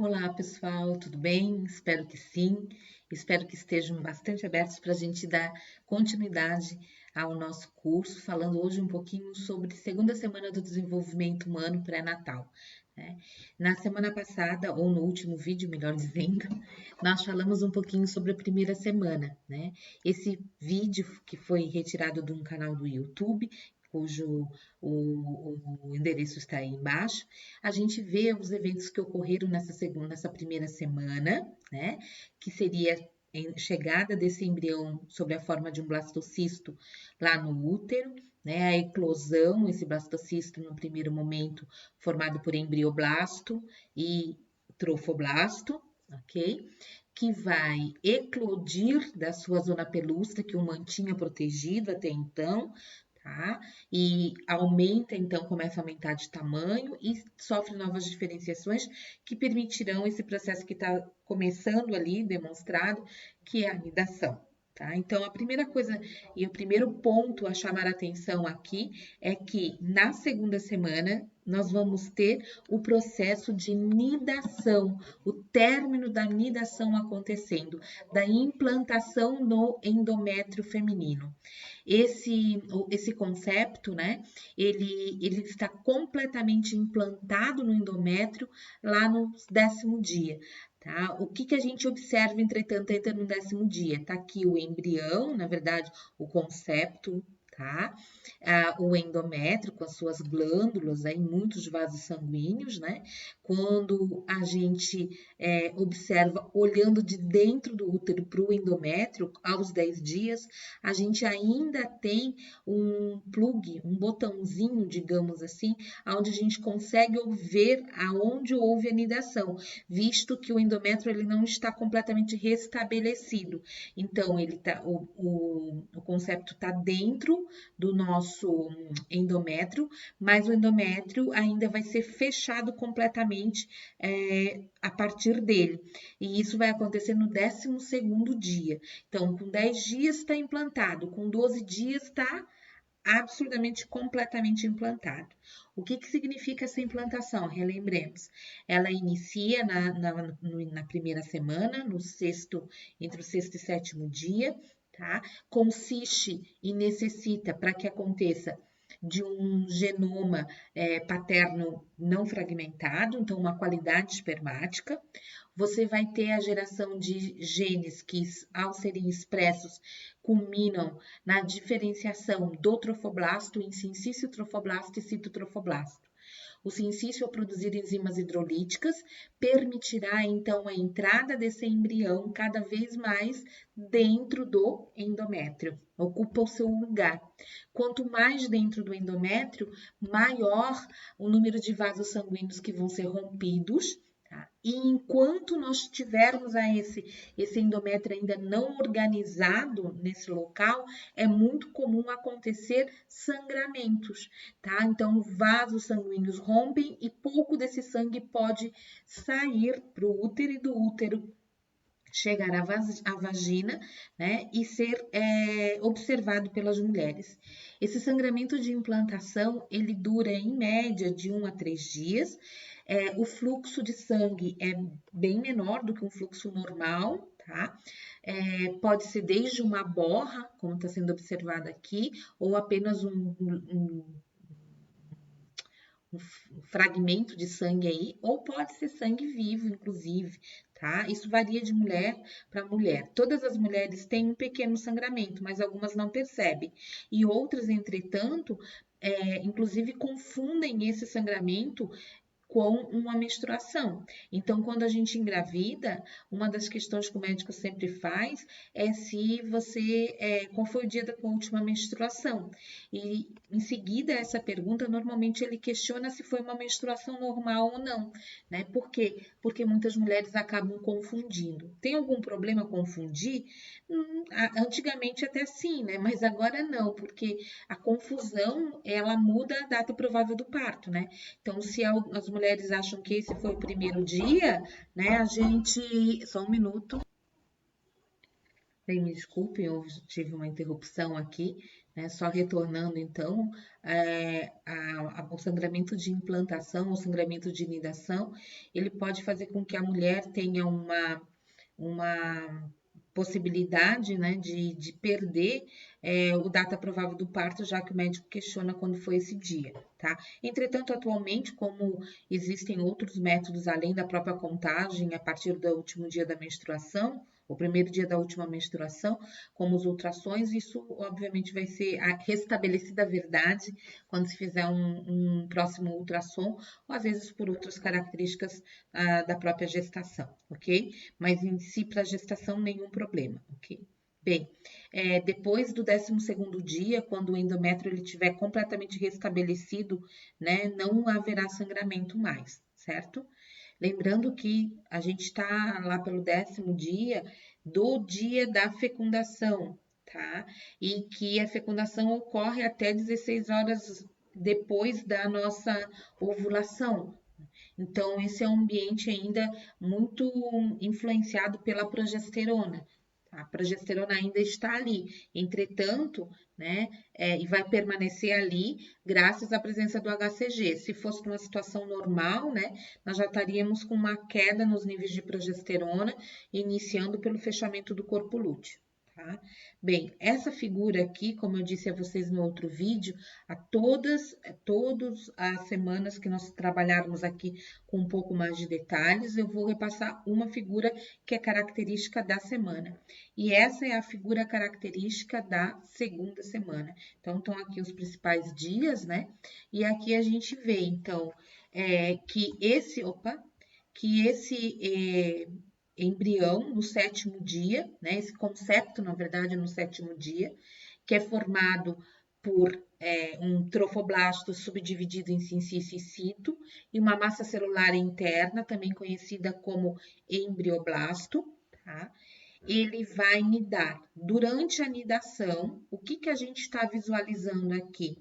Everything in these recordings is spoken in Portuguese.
Olá, pessoal, tudo bem? Espero que sim. Espero que estejam bastante abertos para a gente dar continuidade ao nosso curso, falando hoje um pouquinho sobre segunda semana do desenvolvimento humano pré-natal, né? Na semana passada, ou no último vídeo, melhor dizendo, nós falamos um pouquinho sobre a primeira semana, né? Esse vídeo que foi retirado de um canal do YouTube, cujo o endereço está aí embaixo, a gente vê os eventos que ocorreram nessa primeira semana, né? Que seria a chegada desse embrião sob a forma de um blastocisto lá no útero, né? A eclosão, esse blastocisto no primeiro momento formado por embrioblasto e trofoblasto, ok? Que vai eclodir da sua zona pelúcida que o mantinha protegido até então, tá? E aumenta, então, começa a aumentar de tamanho e sofre novas diferenciações que permitirão esse processo que está começando ali, demonstrado, que é a anidação. Tá? Então, a primeira coisa e o primeiro ponto a chamar a atenção aqui é que na segunda semana nós vamos ter o processo de nidação, o término da nidação acontecendo, da implantação no endométrio feminino. Esse concepto, né, ele está completamente implantado no endométrio lá no 10º dia. Tá? O que a gente observa, entretanto, entra no 10º dia? Tá aqui o embrião, na verdade, o concepto, tá? O endométrio com as suas glândulas, aí, muitos vasos sanguíneos, né? Quando a gente observa, olhando de dentro do útero para o endométrio, aos 10 dias, a gente ainda tem um plug, um botãozinho, digamos assim, onde a gente consegue ver aonde houve anidação, visto que o endométrio ele não está completamente restabelecido. Então, o concepto está dentro do nosso endométrio, mas o endométrio ainda vai ser fechado completamente a partir dele. E isso vai acontecer no 12º dia. Então, com 10 dias está implantado, com 12 dias está absurdamente, completamente implantado. O que significa essa implantação? Relembremos, ela inicia na primeira semana, entre o sexto e 7º dia, tá? Consiste e necessita, para que aconteça, de um genoma paterno não fragmentado, então uma qualidade espermática. Você vai ter a geração de genes que, ao serem expressos, culminam na diferenciação do trofoblasto em sincício trofoblasto e citotrofoblasto. O sincício, ao produzir enzimas hidrolíticas, permitirá então a entrada desse embrião cada vez mais dentro do endométrio, ocupa o seu lugar. Quanto mais dentro do endométrio, maior o número de vasos sanguíneos que vão ser rompidos. E enquanto nós tivermos esse endométrio ainda não organizado nesse local, é muito comum acontecer sangramentos, tá? Então, vasos sanguíneos rompem e pouco desse sangue pode sair para o útero e do útero chegar à vagina, né, e ser observado pelas mulheres. Esse sangramento de implantação, ele dura em média de 1 a 3 dias. O fluxo de sangue é bem menor do que um fluxo normal, tá? Pode ser desde uma borra, como está sendo observado aqui, ou apenas um fragmento de sangue aí, ou pode ser sangue vivo, inclusive, tá? Isso varia de mulher para mulher. Todas as mulheres têm um pequeno sangramento, mas algumas não percebem. E outras, entretanto, inclusive confundem esse sangramento com uma menstruação. Então, quando a gente engravida, uma das questões que o médico sempre faz é se qual foi o dia da última menstruação. E em seguida essa pergunta, normalmente ele questiona se foi uma menstruação normal ou não, né? Por quê? Porque muitas mulheres acabam confundindo. Tem algum problema confundir? Antigamente até sim, né? Mas agora não, porque a confusão, ela muda a data provável do parto, né? Então, se as mulheres acham que esse foi o primeiro dia, né? A gente. Só um minuto. Bem, me desculpem, eu tive uma interrupção aqui, né? Só retornando então, o sangramento de implantação, o sangramento de nidação, ele pode fazer com que a mulher tenha uma possibilidade, né, de perder o data provável do parto, já que o médico questiona quando foi esse dia, tá? Entretanto, atualmente, como existem outros métodos além da própria contagem, a partir do último dia da menstruação, o primeiro dia da última menstruação, como os ultrassons, isso obviamente vai ser restabelecida a verdade quando se fizer um próximo ultrassom, ou às vezes por outras características da própria gestação, ok? Mas em si, para a gestação, nenhum problema, ok? Bem, depois do 12º dia, quando o endométrio ele estiver completamente restabelecido, né, não haverá sangramento mais, certo? Lembrando que a gente está lá pelo 10º dia do dia da fecundação, tá? E que a fecundação ocorre até 16 horas depois da nossa ovulação. Então, esse é um ambiente ainda muito influenciado pela progesterona. A progesterona ainda está ali, entretanto, né, e vai permanecer ali graças à presença do HCG. Se fosse numa situação normal, né, nós já estaríamos com uma queda nos níveis de progesterona, iniciando pelo fechamento do corpo lúteo. Tá? Bem, essa figura aqui, como eu disse a vocês no outro vídeo, todas as semanas que nós trabalharmos aqui com um pouco mais de detalhes, eu vou repassar uma figura que é característica da semana. E essa é a figura característica da segunda semana. Então, estão aqui os principais dias, né? E aqui a gente vê, então, que esse embrião no 7º dia, né? Esse concepto, na verdade, no 7º dia, que é formado por um trofoblasto subdividido em sincício e cito, e uma massa celular interna, também conhecida como embrioblasto, tá? Ele vai nidar. Durante a nidação, o que a gente está visualizando aqui?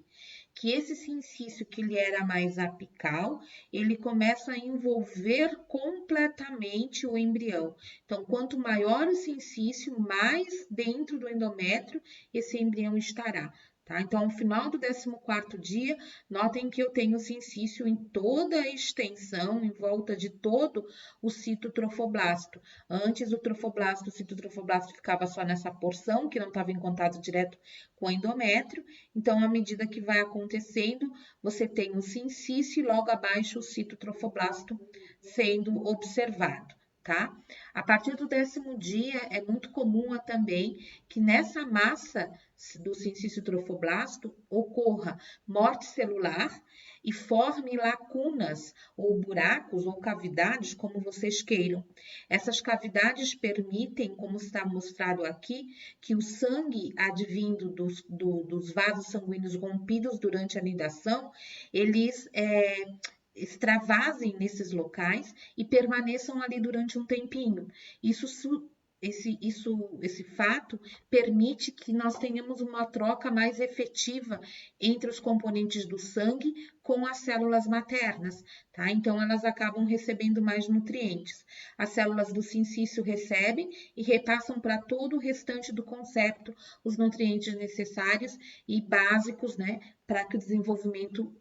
Que esse sincício que ele era mais apical, ele começa a envolver completamente o embrião. Então, quanto maior o sincício, mais dentro do endométrio esse embrião estará. Tá? Então, ao final do 14º dia, notem que eu tenho sincício em toda a extensão, em volta de todo o citotrofoblasto. Antes, o citotrofoblasto ficava só nessa porção, que não estava em contato direto com o endométrio. Então, à medida que vai acontecendo, você tem o sincício e logo abaixo o citotrofoblasto sendo observado. Tá? A partir do 10º dia, é muito comum também que nessa massa do sincício trofoblasto ocorra morte celular e forme lacunas ou buracos ou cavidades, como vocês queiram. Essas cavidades permitem, como está mostrado aqui, que o sangue advindo dos vasos sanguíneos rompidos durante a nidação, eles extravasem nesses locais e permaneçam ali durante um tempinho. Esse fato permite que nós tenhamos uma troca mais efetiva entre os componentes do sangue com as células maternas, tá? Então, elas acabam recebendo mais nutrientes. As células do sincício recebem e repassam para todo o restante do concepto os nutrientes necessários e básicos, né, para que o desenvolvimento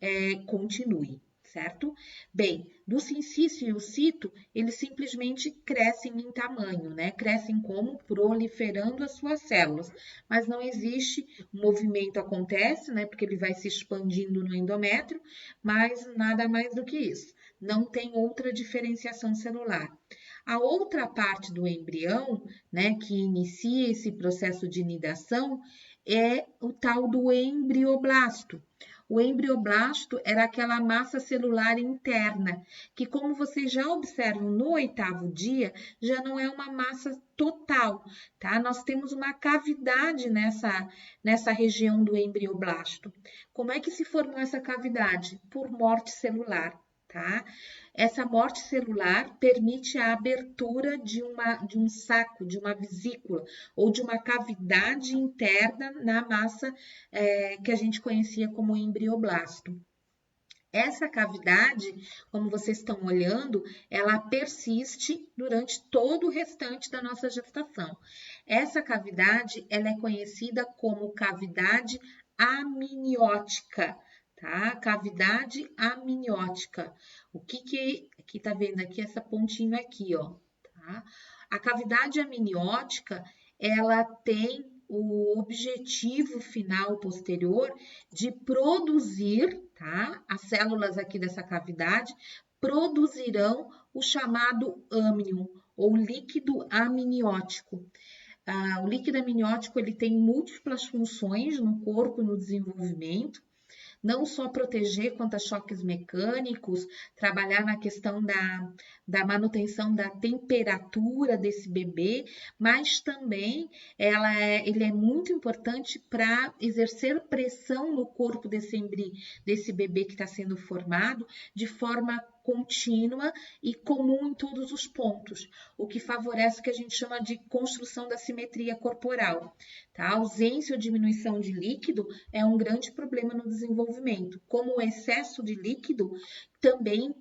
continue. Certo? Bem, do sincício e o cito, eles simplesmente crescem em tamanho, né? Crescem como? Proliferando as suas células. Mas não existe, o movimento acontece, né? Porque ele vai se expandindo no endométrio, mas nada mais do que isso. Não tem outra diferenciação celular. A outra parte do embrião, né, que inicia esse processo de nidação, é o tal do embrioblasto. O embrioblasto era aquela massa celular interna, que, como vocês já observam no 8º dia, já não é uma massa total, tá? Nós temos uma cavidade nessa região do embrioblasto. Como é que se formou essa cavidade? Por morte celular. Tá? Essa morte celular permite a abertura de um saco, de uma vesícula ou de uma cavidade interna na massa que a gente conhecia como embrioblasto. Essa cavidade, como vocês estão olhando, ela persiste durante todo o restante da nossa gestação. Essa cavidade, ela é conhecida como cavidade amniótica, tá? Cavidade amniótica. O que tá vendo aqui, essa pontinha aqui, ó, tá? A cavidade amniótica, ela tem o objetivo final posterior de produzir, tá? As células aqui dessa cavidade produzirão o chamado âmnion, ou líquido amniótico. O líquido amniótico ele tem múltiplas funções no corpo e no desenvolvimento, não só proteger contra choques mecânicos, trabalhar na questão da manutenção da temperatura desse bebê, mas também ele é muito importante para exercer pressão no corpo desse bebê que está sendo formado de forma contínua e comum em todos os pontos, o que favorece o que a gente chama de construção da simetria corporal. Tá? A ausência ou diminuição de líquido é um grande problema no desenvolvimento, como o excesso de líquido também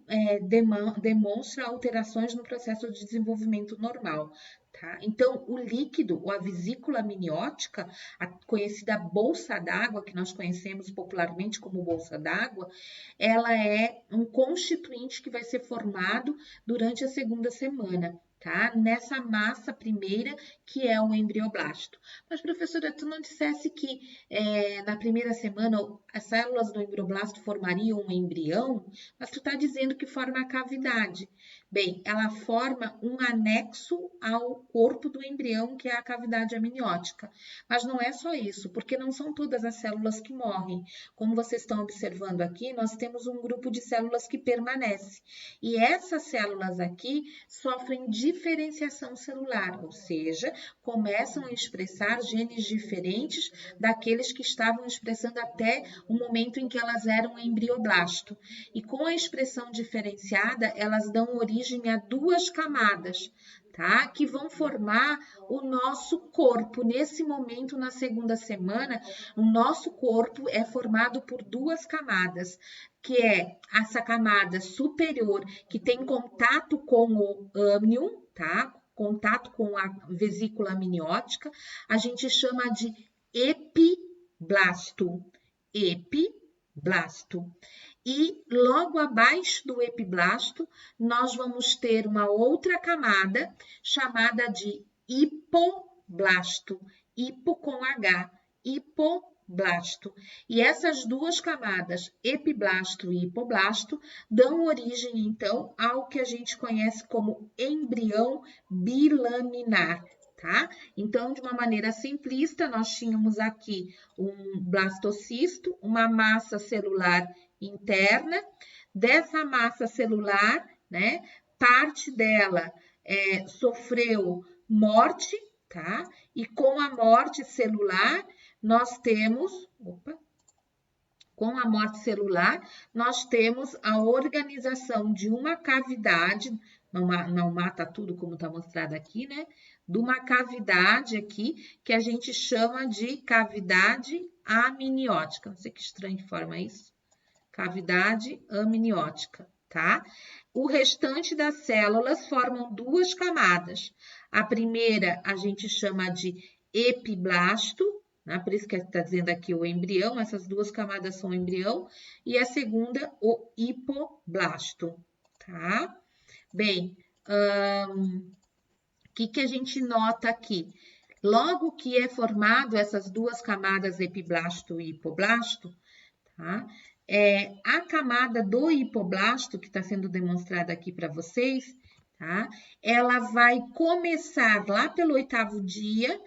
demonstra alterações no processo de desenvolvimento normal. Tá? Então, o líquido, ou a vesícula amniótica, a conhecida bolsa d'água, que nós conhecemos popularmente como bolsa d'água, ela é um constituinte que vai ser formado durante a segunda semana. Tá? Nessa massa primeira, que é o embrioblasto. Mas, professora, tu não dissesse que na primeira semana as células do embrioblasto formariam um embrião, mas tu está dizendo que forma a cavidade. Bem, ela forma um anexo ao corpo do embrião, que é a cavidade amniótica. Mas não é só isso, porque não são todas as células que morrem. Como vocês estão observando aqui, nós temos um grupo de células que permanece. E essas células aqui sofrem diferenciação celular, ou seja, começam a expressar genes diferentes daqueles que estavam expressando até o momento em que elas eram embrioblasto. E com a expressão diferenciada, elas dão origem a duas camadas, tá? Que vão formar o nosso corpo. Nesse momento, na segunda semana, o nosso corpo é formado por duas camadas, que é essa camada superior, que tem contato com o âmnion, tá? Contato com a vesícula amniótica, a gente chama de epiblasto. Epiblasto. E logo abaixo do epiblasto, nós vamos ter uma outra camada chamada de hipoblasto. Hipo com H, hipoblasto. E essas duas camadas, epiblasto e hipoblasto, dão origem, então, ao que a gente conhece como embrião bilaminar. Tá? Então, de uma maneira simplista, nós tínhamos aqui um blastocisto, uma massa celular interna. Dessa massa celular, né, parte dela sofreu morte, tá? E com a morte celular, nós temos, com a morte celular, nós temos a organização de uma cavidade, não mata tudo como está mostrado aqui, né? De uma cavidade aqui que a gente chama de cavidade amniótica. Não sei que estranho forma isso. Cavidade amniótica, tá? O restante das células formam duas camadas. A primeira a gente chama de epiblasto, né? Por isso que está dizendo aqui o embrião, essas duas camadas são o embrião, e a segunda, o hipoblasto, tá? Bem, o que a gente nota aqui? Logo que é formado essas duas camadas, epiblasto e hipoblasto, tá? A camada do hipoblasto, que está sendo demonstrada aqui para vocês, tá? Ela vai começar lá pelo 8º dia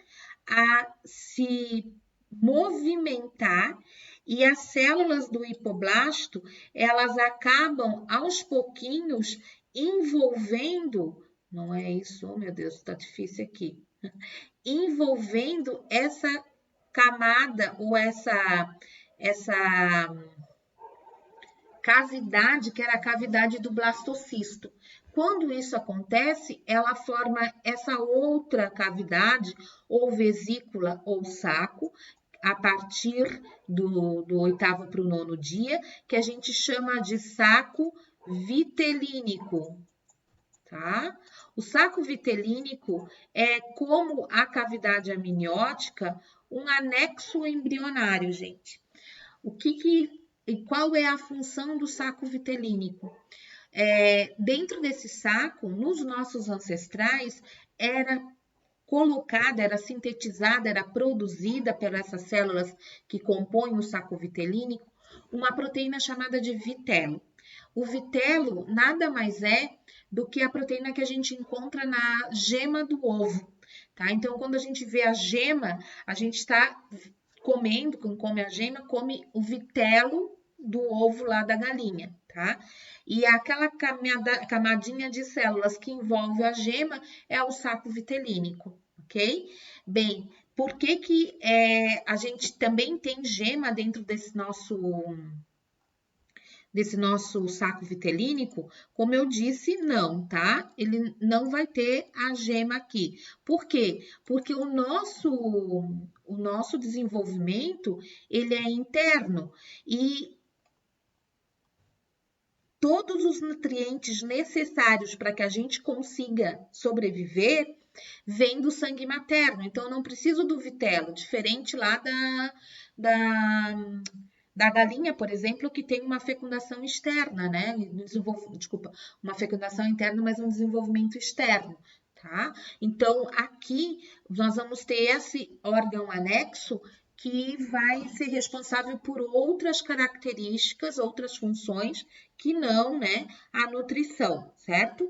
a se movimentar e as células do hipoblasto, elas acabam aos pouquinhos envolvendo, não é isso? Oh, meu Deus, está difícil aqui. Envolvendo essa camada ou essa cavidade, que era a cavidade do blastocisto. Quando isso acontece, ela forma essa outra cavidade, ou vesícula, ou saco, a partir do 8º para o 9º dia, que a gente chama de saco vitelínico, tá? O saco vitelínico é, como a cavidade amniótica, um anexo embrionário, gente. E qual é a função do saco vitelínico? Dentro desse saco, nos nossos ancestrais, era colocada, era sintetizada, era produzida pelas essas células que compõem o saco vitelínico, uma proteína chamada de vitelo. O vitelo nada mais é do que a proteína que a gente encontra na gema do ovo, tá? Então, quando a gente vê a gema, a gente está comendo, quando come a gema, come o vitelo do ovo lá da galinha, tá? E aquela camadinha de células que envolve a gema é o saco vitelínico, ok? Bem, por que a gente também tem gema dentro desse nosso saco vitelínico? Como eu disse, não, tá? Ele não vai ter a gema aqui. Por quê? Porque o nosso desenvolvimento, ele é interno e todos os nutrientes necessários para que a gente consiga sobreviver vêm do sangue materno. Então, eu não preciso do vitelo, diferente lá da galinha, por exemplo, que tem uma fecundação externa, né? Uma fecundação interna, mas um desenvolvimento externo, tá? Então, aqui nós vamos ter esse órgão anexo que vai ser responsável por outras características, outras funções que não, né, a nutrição, certo?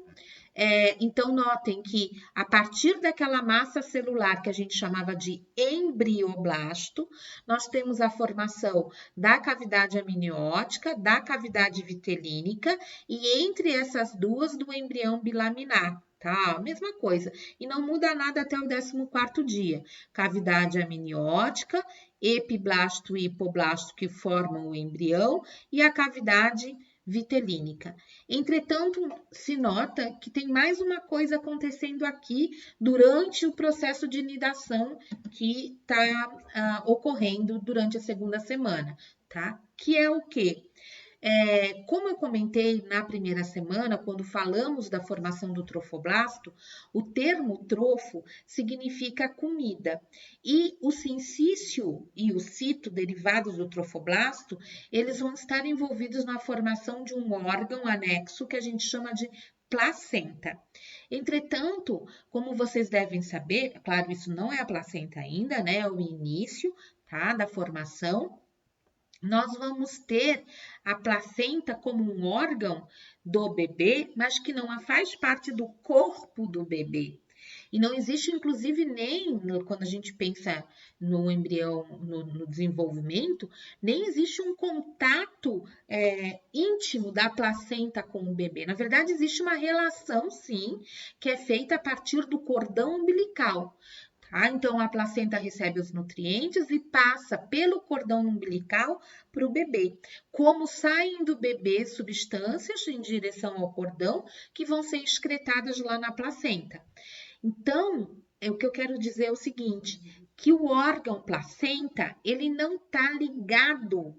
Então, notem que a partir daquela massa celular que a gente chamava de embrioblasto, nós temos a formação da cavidade amniótica, da cavidade vitelínica e entre essas duas do embrião bilaminar. Tá, mesma coisa. E não muda nada até o 14º dia. Cavidade amniótica, epiblasto e hipoblasto que formam o embrião e a cavidade vitelínica. Entretanto, se nota que tem mais uma coisa acontecendo aqui durante o processo de nidação que está ocorrendo durante a 2ª semana, tá? Que é o quê? Como eu comentei na 1ª semana, quando falamos da formação do trofoblasto, o termo trofo significa comida. E o sincício e o cito, derivados do trofoblasto, eles vão estar envolvidos na formação de um órgão anexo que a gente chama de placenta. Entretanto, como vocês devem saber, claro, isso não é a placenta ainda, né? É o início, tá, da formação. Nós vamos ter a placenta como um órgão do bebê, mas que não faz parte do corpo do bebê. E não existe, inclusive, nem quando a gente pensa no embrião, no desenvolvimento, nem existe um contato íntimo da placenta com o bebê. Na verdade, existe uma relação, sim, que é feita a partir do cordão umbilical. Tá? Então, a placenta recebe os nutrientes e passa pelo cordão umbilical para o bebê. Como saem do bebê substâncias em direção ao cordão que vão ser excretadas lá na placenta. Então, o que eu quero dizer é o seguinte, que o órgão placenta, ele não está ligado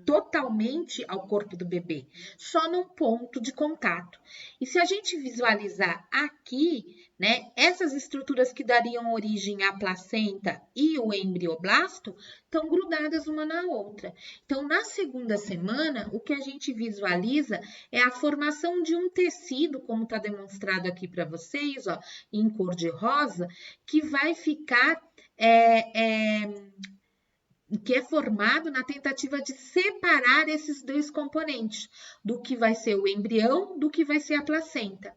totalmente ao corpo do bebê, só num ponto de contato. E se a gente visualizar aqui, né, essas estruturas que dariam origem à placenta e o embrioblasto estão grudadas uma na outra. Então, na 2ª semana, o que a gente visualiza é a formação de um tecido, como está demonstrado aqui para vocês, ó, em cor de rosa, que vai ficar que é formado na tentativa de separar esses dois componentes, do que vai ser o embrião, do que vai ser a placenta.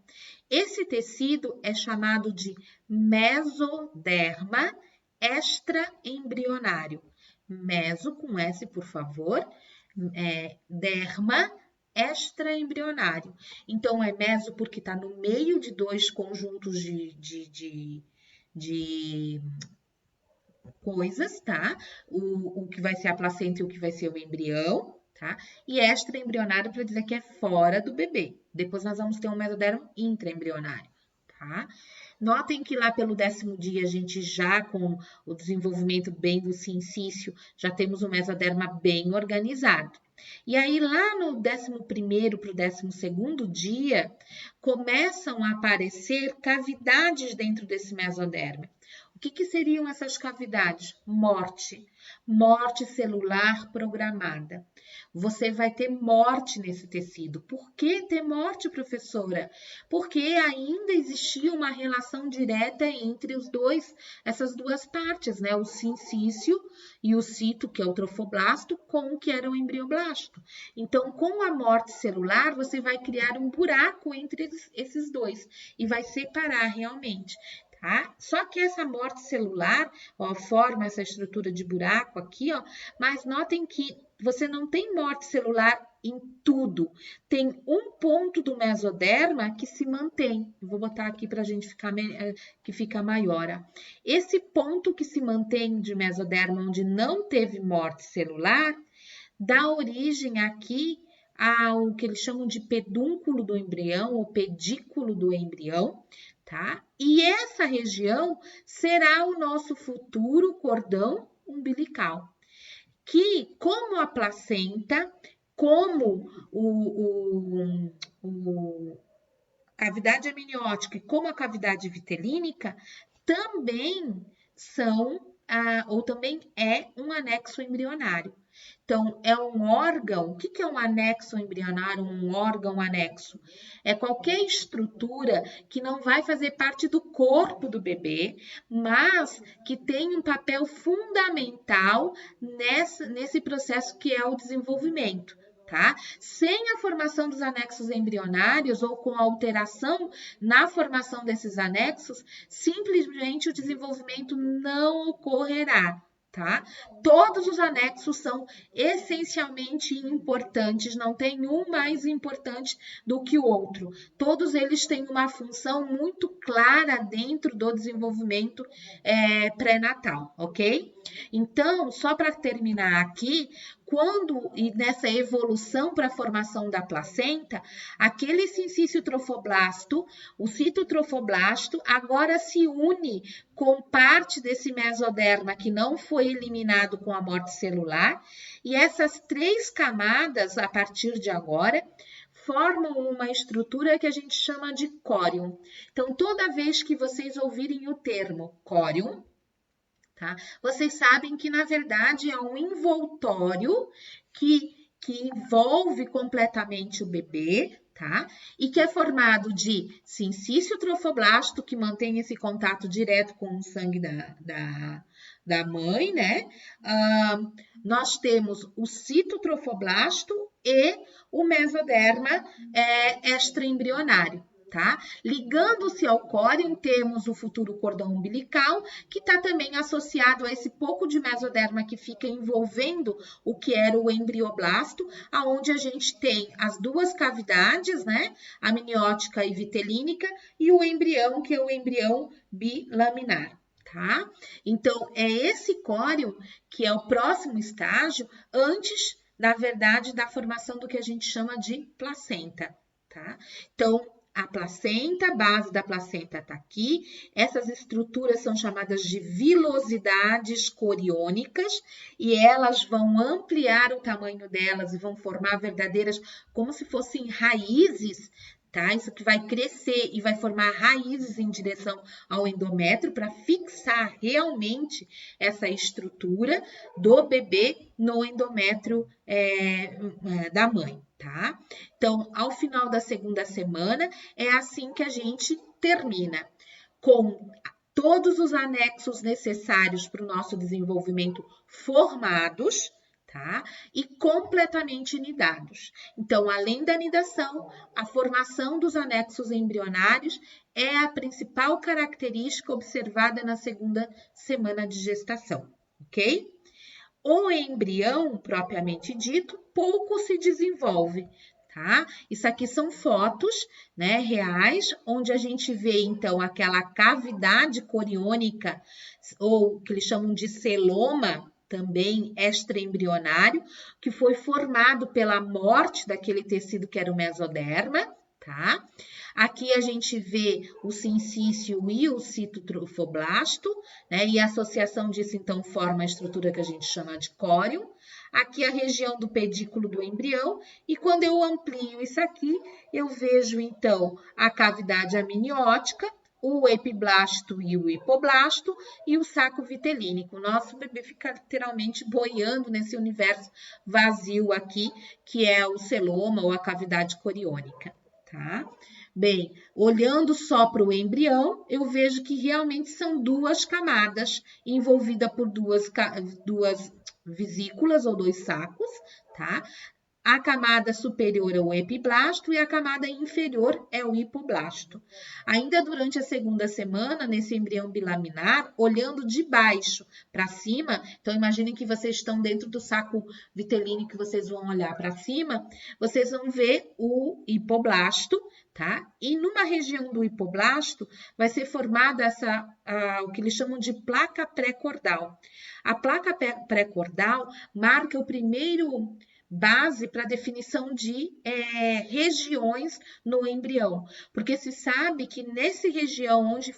Esse tecido é chamado de mesoderma extraembrionário. Meso com S, por favor, derma extraembrionário. Então, é meso porque está no meio de dois conjuntos de coisas, tá? O que vai ser a placenta e o que vai ser o embrião, tá? E extraembrionário para dizer que é fora do bebê. Depois nós vamos ter um mesodermo intraembrionário, tá? Notem que lá pelo 10º dia, a gente já com o desenvolvimento bem do sincício, já temos o mesoderma bem organizado. E aí, lá no 11º para o 12º dia, começam a aparecer cavidades dentro desse mesoderma. O que seriam essas cavidades? Morte celular programada. Você vai ter morte nesse tecido. Por que ter morte, professora? Porque ainda existia uma relação direta entre essas duas partes, né? O sincício e o cito, que é o trofoblasto, com o que era o embrioblasto. Então, com a morte celular, você vai criar um buraco entre esses dois e vai separar realmente. Tá? Só que essa morte celular, ó, forma essa estrutura de buraco aqui, ó, mas notem que você não tem morte celular em tudo. Tem um ponto do mesoderma que se mantém. Eu vou botar aqui para a gente que fica maior. Ó. Esse ponto que se mantém de mesoderma, onde não teve morte celular, dá origem aqui ao que eles chamam de pedúnculo do embrião ou pedículo do embrião, tá? E essa região será o nosso futuro cordão umbilical, que, como a placenta, como cavidade amniótica e como a cavidade vitelínica, também são, ou também é um anexo embrionário. Então, é um órgão. O que é um anexo embrionário, um órgão anexo? É qualquer estrutura que não vai fazer parte do corpo do bebê, mas que tem um papel fundamental nesse processo que é o desenvolvimento. Tá? Sem a formação dos anexos embrionários ou com alteração na formação desses anexos, simplesmente o desenvolvimento não ocorrerá. Tá? Todos os anexos são essencialmente importantes, não tem um mais importante do que o outro. Todos eles têm uma função muito clara dentro do desenvolvimento pré-natal, ok? Então, só para terminar aqui, e nessa evolução para a formação da placenta, aquele sincício trofoblasto, o citotrofoblasto, agora se une com parte desse mesoderma que não foi eliminado com a morte celular, e essas 3 camadas, a partir de agora, formam uma estrutura que a gente chama de córium. Então, toda vez que vocês ouvirem o termo córium, tá? Vocês sabem que, na verdade, é um envoltório que envolve completamente o bebê, tá? E que é formado de sincício trofoblasto, que mantém esse contato direto com o sangue da mãe, né? Nós temos o citotrofoblasto e o mesoderma extraembrionário. Tá? Ligando-se ao córium, temos o futuro cordão umbilical, que está também associado a esse pouco de mesoderma que fica envolvendo o que era o embrioblasto, aonde a gente tem as 2 cavidades, né? Amniótica e vitelínica, e o embrião, que é o embrião bilaminar. Tá? Então, é esse córium que é o próximo estágio, antes, na verdade, da formação do que a gente chama de placenta. Tá? Então, a placenta, a base da placenta está aqui. Essas estruturas são chamadas de vilosidades coriônicas e elas vão ampliar o tamanho delas e vão formar verdadeiras, como se fossem raízes, tá? Isso que vai crescer e vai formar raízes em direção ao endométrio para fixar realmente essa estrutura do bebê no endométrio da mãe. Tá? Então, ao final da 2ª semana, é assim que a gente termina, com todos os anexos necessários para o nosso desenvolvimento formados, tá? E completamente nidados. Então, além da nidação, a formação dos anexos embrionários é a principal característica observada na 2ª semana de gestação, ok? O embrião, propriamente dito, pouco se desenvolve, tá? Isso aqui são fotos, né, reais, onde a gente vê, então, aquela cavidade coriônica, ou que eles chamam de celoma, também extraembrionário, que foi formado pela morte daquele tecido que era o mesoderma, tá? Aqui a gente vê o sincício e o citotrofoblasto, né? E a associação disso, então, forma a estrutura que a gente chama de córeo. Aqui a região do pedículo do embrião, e quando eu amplio isso aqui, eu vejo, então, a cavidade amniótica, o epiblasto e o hipoblasto, e o saco vitelínico. O nosso bebê fica literalmente boiando nesse universo vazio aqui, que é o celoma ou a cavidade coriônica, tá? Bem, olhando só para o embrião, eu vejo que realmente são duas camadas, envolvidas por duas vesículas ou dois sacos, tá? A camada superior é o epiblasto e a camada inferior é o hipoblasto. Ainda durante a segunda semana, nesse embrião bilaminar, olhando de baixo para cima, então imaginem que vocês estão dentro do saco vitelino que vocês vão olhar para cima, vocês vão ver o hipoblasto, tá? E numa região do hipoblasto vai ser formada o que eles chamam de placa pré-cordal. A placa pré-cordal marca o primeiro base para definição de regiões no embrião, porque se sabe que nessa região onde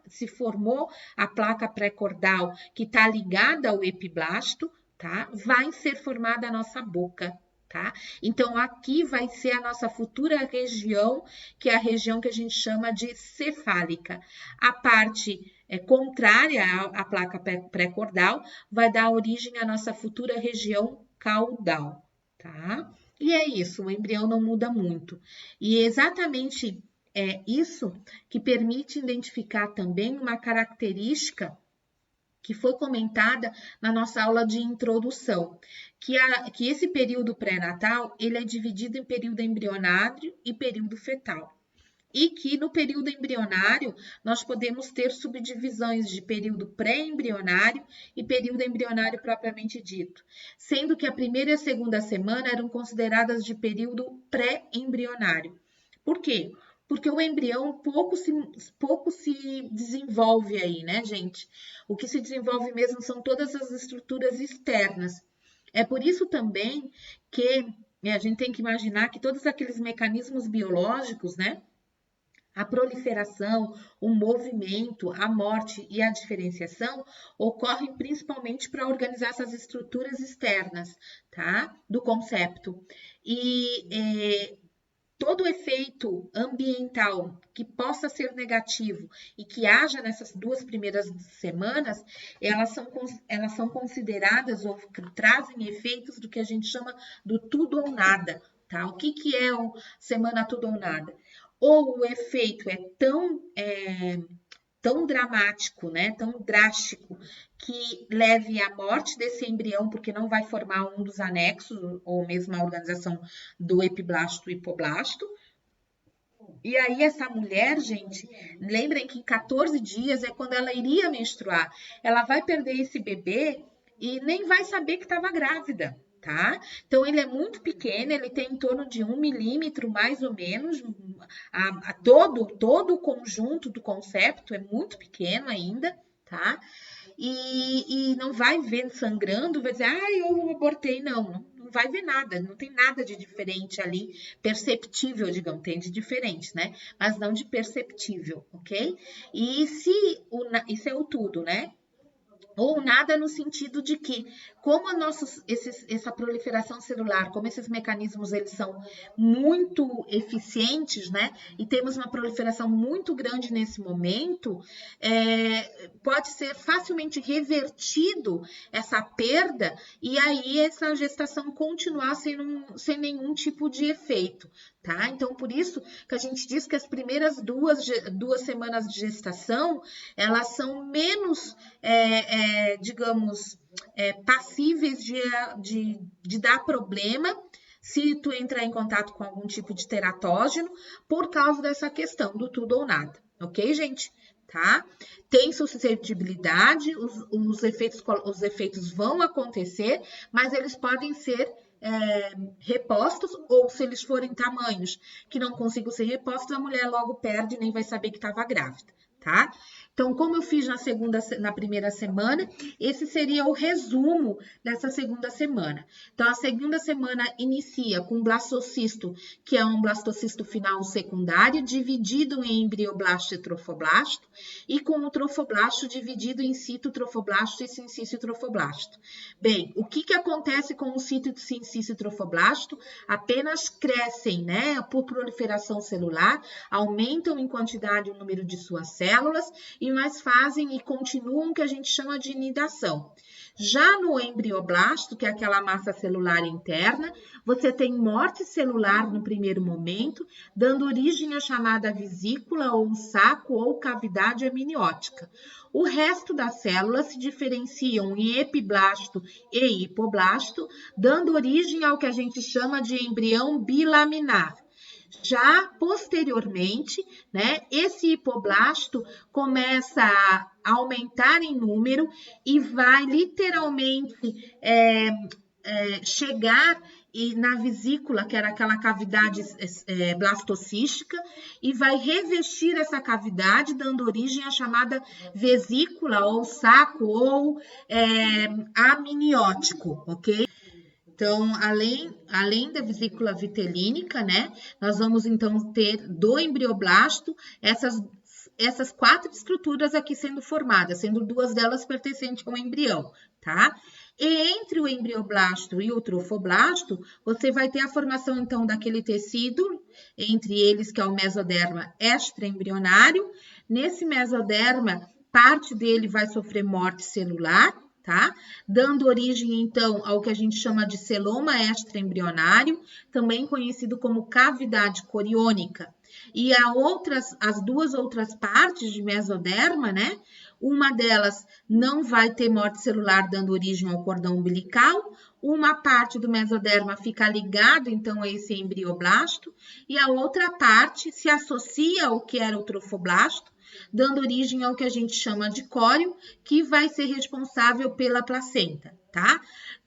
se formou a placa pré-cordal que está ligada ao epiblasto, tá? Vai ser formada a nossa boca, tá? Então aqui vai ser a nossa futura região, que é a região que a gente chama de cefálica. A parte contrária à placa pré-cordal vai dar origem à nossa futura região caudal, tá? E é isso, o embrião não muda muito. E é exatamente isso que permite identificar também uma característica que foi comentada na nossa aula de introdução, que esse período pré-natal, ele é dividido em período embrionário e período fetal. E que no período embrionário, nós podemos ter subdivisões de período pré-embrionário e período embrionário propriamente dito, sendo que a primeira e a segunda semana eram consideradas de período pré-embrionário. Por quê? Porque o embrião pouco se desenvolve aí, né, gente? O que se desenvolve mesmo são todas as estruturas externas. É por isso também que a gente tem que imaginar que todos aqueles mecanismos biológicos, né, a proliferação, o movimento, a morte e a diferenciação ocorrem principalmente para organizar essas estruturas externas, tá? Do concepto. E todo efeito ambiental que possa ser negativo e que haja nessas duas primeiras semanas, elas são consideradas ou trazem efeitos do que a gente chama do tudo ou nada, tá? O que é o semana tudo ou nada? Ou o efeito é tão dramático, né, tão drástico, que leve à morte desse embrião, porque não vai formar um dos anexos, ou mesmo a organização do epiblasto e hipoblasto. E aí essa mulher, gente, lembrem que em 14 dias é quando ela iria menstruar. Ela vai perder esse bebê e nem vai saber que estava grávida, tá? Então, ele é muito pequeno, ele tem em torno de 1 milímetro, mais ou menos. Todo o conjunto do concepto é muito pequeno ainda, tá? E não vai ver sangrando, vai dizer, eu abortei. Não vai ver nada, não tem nada de diferente ali, perceptível, digamos, tem de diferente, né? Mas não de perceptível, ok? E isso é o tudo, né? Ou nada no sentido de que, como essa proliferação celular, como esses mecanismos eles são muito eficientes, né? E temos uma proliferação muito grande nesse momento, pode ser facilmente revertido essa perda e aí essa gestação continuar sem nenhum tipo de efeito, tá? Então, por isso que a gente diz que as primeiras duas semanas de gestação, elas são menos, digamos, passíveis de dar problema se tu entrar em contato com algum tipo de teratógeno por causa dessa questão do tudo ou nada, ok, gente? Tá? Tem suscetibilidade, os efeitos vão acontecer, mas eles podem ser repostos, ou se eles forem tamanhos que não consigam ser repostos, a mulher logo perde e nem vai saber que estava grávida, tá? Então, como eu fiz na primeira semana, esse seria o resumo dessa segunda semana. Então, a segunda semana inicia com blastocisto, que é um blastocisto final secundário, dividido em embrioblasto e trofoblasto, e com o trofoblasto dividido em citotrofoblasto e sincício trofoblasto. Bem, o que acontece com o sincício trofoblasto? Apenas crescem, né, por proliferação celular, aumentam em quantidade o número de suas células e mais fazem e continuam o que a gente chama de nidação. Já no embrioblasto, que é aquela massa celular interna, você tem morte celular no primeiro momento, dando origem à chamada vesícula ou saco ou cavidade amniótica. O resto das células se diferenciam em epiblasto e hipoblasto, dando origem ao que a gente chama de embrião bilaminar. Já posteriormente, né, esse hipoblasto começa a aumentar em número e vai literalmente chegar na vesícula, que era aquela cavidade blastocística, e vai revestir essa cavidade, dando origem à chamada vesícula ou saco ou amniótico, ok? Então, além da vesícula vitelínica, né, nós vamos então ter do embrioblasto essas 4 estruturas aqui sendo formadas, sendo 2 delas pertencentes ao embrião, tá? E entre o embrioblasto e o trofoblasto, você vai ter a formação então daquele tecido, entre eles que é o mesoderma extraembrionário. Nesse mesoderma, parte dele vai sofrer morte celular, tá? Dando origem, então, ao que a gente chama de celoma extraembrionário, também conhecido como cavidade coriônica. E as 2 outras partes de mesoderma, né? Uma delas não vai ter morte celular, dando origem ao cordão umbilical. Uma parte do mesoderma fica ligado, então, a esse embrioblasto. E a outra parte se associa ao que era o trofoblasto, dando origem ao que a gente chama de córeo, que vai ser responsável pela placenta, tá?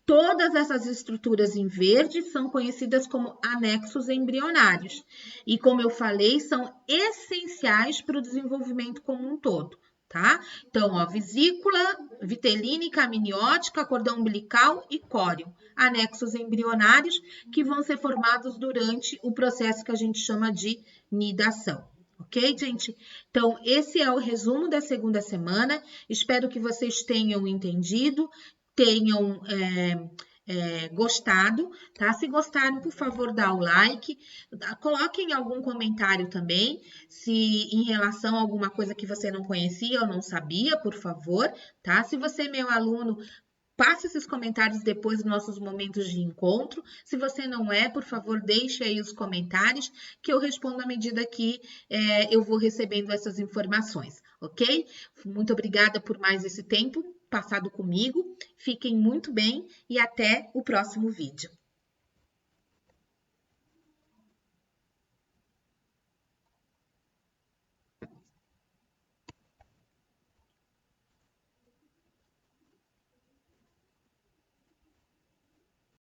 Todas essas estruturas em verde são conhecidas como anexos embrionários. E, como eu falei, são essenciais para o desenvolvimento como um todo, tá? Então, ó, vesícula, vitelínica, amniótica, cordão umbilical e córeo. Anexos embrionários que vão ser formados durante o processo que a gente chama de nidação. Ok, gente? Então, esse é o resumo da segunda semana. Espero que vocês tenham entendido, tenham gostado, tá? Se gostaram, por favor, dá o like. Coloquem algum comentário também, se em relação a alguma coisa que você não conhecia ou não sabia, por favor, tá? Se você é meu aluno, passe esses comentários depois dos nossos momentos de encontro. Se você não é, por favor, deixe aí os comentários que eu respondo à medida que eu vou recebendo essas informações, ok? Muito obrigada por mais esse tempo passado comigo. Fiquem muito bem e até o próximo vídeo.